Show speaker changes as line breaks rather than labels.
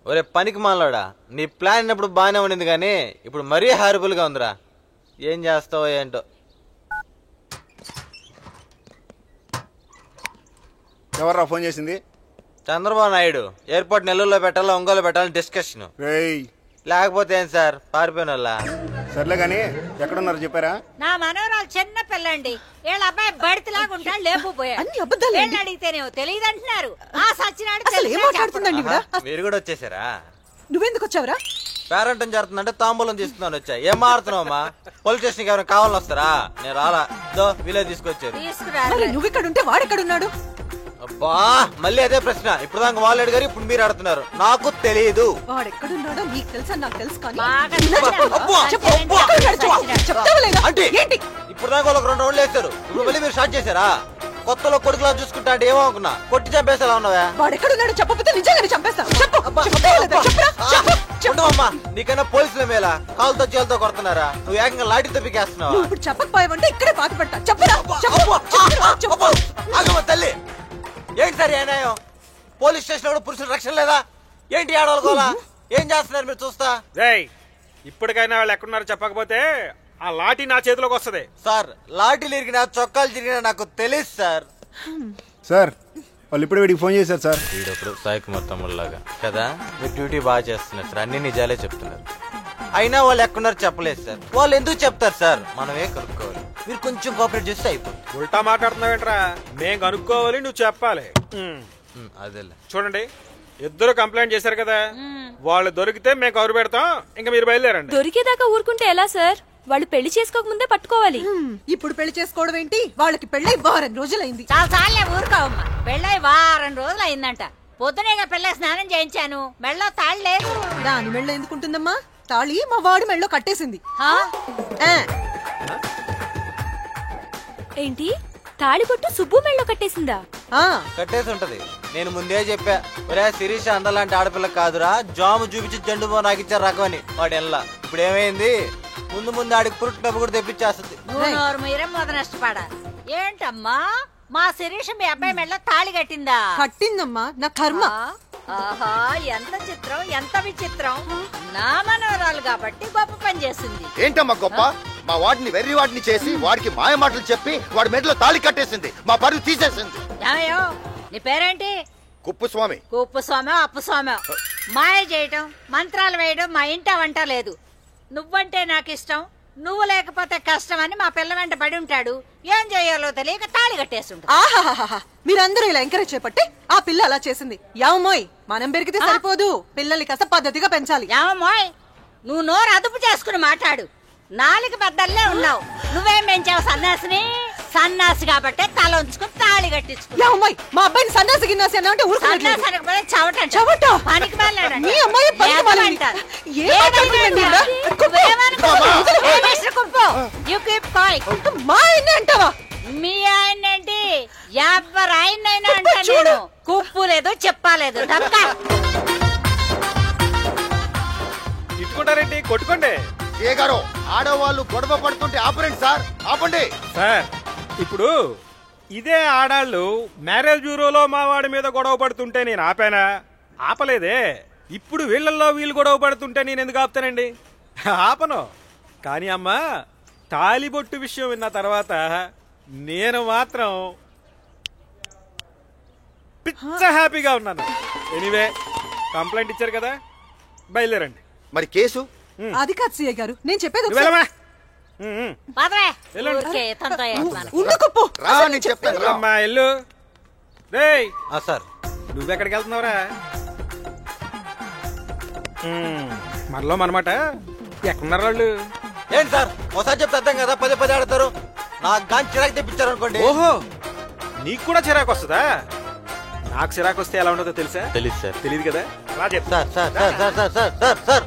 ఒరే పనికి మాలోడా, నీ ప్లాన్ ఉన్నప్పుడు బాగానే ఉండింది కానీ ఇప్పుడు మరీ హారబుల్ గా ఉందిరా. ఏం చేస్తావో ఏంటో.
ఎవర్రా ఫోన్ చేసింది?
చంద్రబాబు నాయుడు ఎయిర్పోర్ట్ నెల్లూరులో పెట్టాలా ఒంగోలు పెట్టాలని డిస్కషన్. లేకపోతే ఏం సార్ పారిపోయిన వాళ్ళ.
సర్లే గాని ఎక్కడున్నారు చెప్పారా?
నా మనవరాలు చిన్న పిల్లండి, వీళ్ళ అబ్బాయి బడితలాగా ఉంటాడు లేకపోయాడు. అడిగితేనే తెలియదు అంటున్నారు. ఆ సచ్చినాడు
మీరు కూడా వచ్చేసారా?
నువ్వెందుకు వచ్చావురా?
పేరెంటం జరుగుతుందంటే తాంబూలం తీసుకున్నాను వచ్చా. ఏం మారుతున్నావమ్మా? పోలీస్ స్టేషన్ కి ఎవరైనా కావాలని వస్తారా? నేను రాలా. వీలే తీసుకొచ్చారు.
నువ్వు ఇక్కడ ఉంటే వాడెక్కడున్నాడు?
అబ్బా మళ్ళీ అదే ప్రశ్న. ఇప్పుడు దాకా వాళ్ళు అడిగారు, ఇప్పుడు మీరు అడుగుతున్నారు. నాకు తెలియదు.
వాడెక్కడున్నాడో నీకు తెలుసా? నాకు తెలుసు కానీ
ఇప్పుడు దాకా వాళ్ళకి 2 రౌండ్లు వేస్తారు. ఇప్పుడు మళ్ళీ మీరు స్టార్ట్ చేశారా? కొత్తలో కొడుకులా చూసుకుంటా అంటే ఏమో అనుకున్నా. కొట్టి చంపేసేలా ఉన్నావా?
వాడెక్కడున్నాడు చెప్పకపోతే నిజంగానే చంపేస్తాను.
చెప్పమ్మా, నీకన్నా పోలీసుల మేళ కాలుతో చేలతో కొడుతున్నారా? నువ్వు ఏకంగా లాఠీతో పీకేస్తున్నావు.
ఇప్పుడు చెప్పకపోయావంటే ఇక్కడే పాత పెట్టా. చెప్పరా
తల్లి. ఏంటి సార్ ఏనాయం? పోలీస్ స్టేషన్ లో పురుషుల రక్షణ లేదా ఏంటి? ఆడవాళ్ళకోలా ఏం చేస్తున్నారు మీరు చూస్తా?
ఇప్పటికైనా వాళ్ళు ఎక్కడున్నారో చెప్పకపోతే ఆ లాఠీ నా చేతిలోకి వస్తుంది.
సార్ లాఠీలు ఇరిగినా చొక్కాలు తిరిగినా నాకు తెలియదు సార్.
సార్ వాళ్ళు ఇప్పుడు వీడికి ఫోన్ చేశారు సార్.
వీడప్పుడు సాయి కుమార్ తమ్ముళ్ళలాగా కదా. మీరు డ్యూటీ బాగా చేస్తున్నారు సార్, అన్ని నిజాలే చెప్తున్నారు. అయినా వాళ్ళు ఎక్కడున్నారు చెప్పలేదు సార్. వాళ్ళు ఎందుకు చెప్తారు సార్? మనమే కనుక్కోవాలి. మీరు కొంచెం కోఆపరేట్ చేస్తే అయిపోతుంది.
ఉల్టా మాట్లాడుతున్నావేంట్రా? మేం కనుక్కోవాలి, నువ్వు చెప్పాలి.
అదేలే.
చూడండి, ఇద్దరు కంప్లైంట్ చేశారు కదా, వాళ్ళు దొరికితే మేము కవర్ పెడతాం. ఇంకా మీరు బయలుదేరండి.
దొరికేదాకా ఊరుకుంటే ఎలా సార్? వాళ్ళు పెళ్లి చేసుకోక ముందే పట్టుకోవాలి.
ఇప్పుడు పెళ్లి చేసుకోవడం ఏంటి? వాళ్ళకి పెళ్ళై 2 వారం రోజులైంది.
చాలా ఊరుకోవమ్మా. పెళ్ళై 2 వారం రోజులు అయిందంట. పొద్దునేగా పెళ్ళ స్నానం చేయించాను. మెళ్ళో తాళి లేదు.
దాని మెళ్ళ ఎందుకుంటుందమ్మా? తాళి మా వాడి మెళ్ళో కట్టేసింది.
ఏంటి? తాళిబొట్టు సుబ్బు మెళ్ళో కట్టేసిందా?
కట్టేసి ఉంటది. నేను ముందే చెప్పా, ఒరే శిరీష అందలాంటి ఆడపిల్ల కాదురా, జాము చూపించి జండు బో నాకు ఇచ్చారు రకమని. వాడు ఎల్లా. ఇప్పుడు ఏమైంది? ముందు ముందు ఆడికి పురుటి డబ్బు కూడా తెప్పించేస్తుంది.
నష్టపడా ఏంటమ్మా? మా శిరీష మీ అబ్బాయి మెళ్ళ తాళి కట్టిందా?
కట్టిందమ్మా, నా కర్మ.
ఆహా, ఎంత చిత్రం, ఎంత విచిత్రం. నా మనవరాలు కాబట్టి గొప్ప పని చేసింది.
ఏంటమ్మా గొప్ప? మా వాడిని వెర్రి వాడిని చేసి వాడికి మాయ మాటలు చెప్పి వాడి మెడలో తాళి కట్టేసింది, మా పరువు తీసేసింది.
నీ పేరేంటి?
కుప్పుస్వామి.
కుప్పుస్వామి అప్పుస్వామి. మాయ చేయటం, మంత్రాలు వేయడం మా ఇంట వంట లేదు. నువ్వంటే నాకు ఇష్టం, నువ్వు లేకపోతే కష్టం అని మా పిల్ల వెంట పడి ఉంటాడు. ఏం చేయాలో తెలియక తాళి కట్టేస్తుంటా.
మీరందరూ ఇలా ఎంకరేజ్ చేపట్టి ఆ పిల్ల అలా చేసింది. యావమోయ్, మనం పెరిగితే సరిపోదు, పిల్లల్ని కాస్త పద్ధతిగా పెంచాలి.
యావమోయ్, నువ్వు నోరు అదుపు చేసుకుని మాట్లాడు. 4 బద్దల్లే ఉన్నావు. నువ్వేం పెంచావు సన్నాసిని? సన్నాసి కాబట్టి తల ఉంచుకుని తాళి కట్టించుకో.
యావమోయ్, మా అబ్బాయిని సన్నాసి గిన్నాసి అన్నా అంటే ఊరుకునేట్లేదు. చవట పనికి మాలాడు. మీ అమ్మాయి పనికి మాలింది. మా ఆయన అంటావా?
మీ ఆయన ఏంటి? ఎవరు ఆయనైనా అంటే నేను కుప్పు లేదు చెప్పలేదు.
ఇట్టుకుంటారేంటి? కొట్టుకోండి.
ఏ గారు, ఆడవాళ్ళు గొడవ పడుతుంటే ఆపరండి సార్, ఆపండి
సార్. ఇప్పుడు ఇదే ఆడాళ్ళు మ్యారేజ్ బ్యూరోలో మా వాడి మీద గొడవ పడుతుంటే నేను ఆపానా? ఆపలేదే. ఇప్పుడు వీళ్ళల్లో వీళ్ళు గొడవ పడుతుంటే నేను ఎందుకు ఆపుతానండి? ఆపను. కానీ అమ్మా, తాలిబొట్టు విషయం విన్న తర్వాత నేను మాత్రం పిచ్చ హ్యాపీగా ఉన్నాను. ఎనీవే, కంప్లైంట్ ఇచ్చారు కదా, బయలుదేరండి.
మరి కేసు?
అది కాదు సిఐ గారు, నేను చెప్పేది
సార్.
నువ్వెక్కడికి వెళ్తున్నావురా? మనలో మనమాట. ఎక్కడున్నారు వాళ్ళు?
ఏంటి సార్ ఒకసారి చెప్తే అర్థం కదా, 10 ఆడతారు. నాకు గాని చిరాకు తెప్పించారు అనుకోండి.
ఓహో, నీకు కూడా చిరాకు వస్తుందా? నాకు చిరాకు వస్తే ఎలా ఉండదో తెలుసా?
తెలియదు సార్.
తెలియదు కదా, అలా చెప్తా.
Sir sir sir sir sir sir